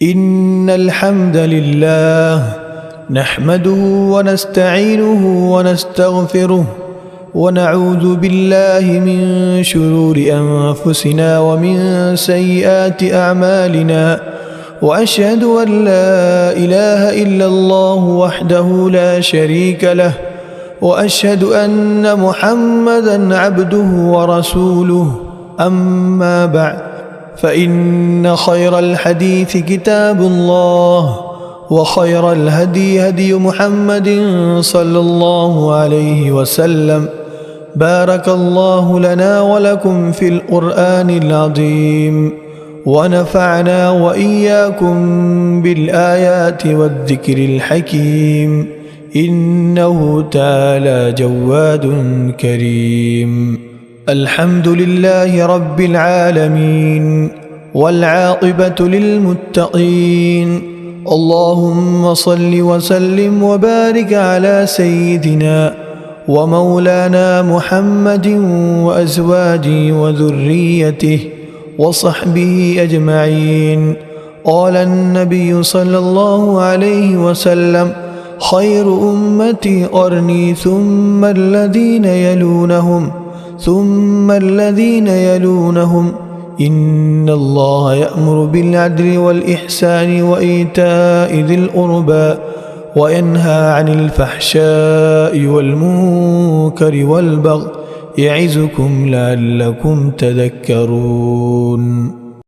إن الحمد لله نحمده ونستعينه ونستغفره ونعوذ بالله من شرور أنفسنا ومن سيئات أعمالنا، وأشهد أن لا إله إلا الله وحده لا شريك له، وأشهد أن محمدًا عبده ورسوله. أما بعد، فإن خير الحديث كتاب الله، وخير الهدي هدي محمد صلى الله عليه وسلم. بارك الله لنا ولكم في القرآن العظيم، ونفعنا وإياكم بالآيات والذكر الحكيم، إنه تعالى جواد كريم. الحمد لله رب العالمين، والعاقبة للمتقين. اللهم صل وسلم وبارك على سيدنا ومولانا محمد وأزواجه وذريته وصحبه أجمعين. قال النبي صلى الله عليه وسلم: خير أمتي قرني، ثم الذين يلونهم، ثم الذين يلونهم. إن الله يأمر بالعدل والإحسان وإيتاء ذي القربى، وينهى عن الفحشاء والمنكر والبغي، يعظكم لعلكم تذكرون.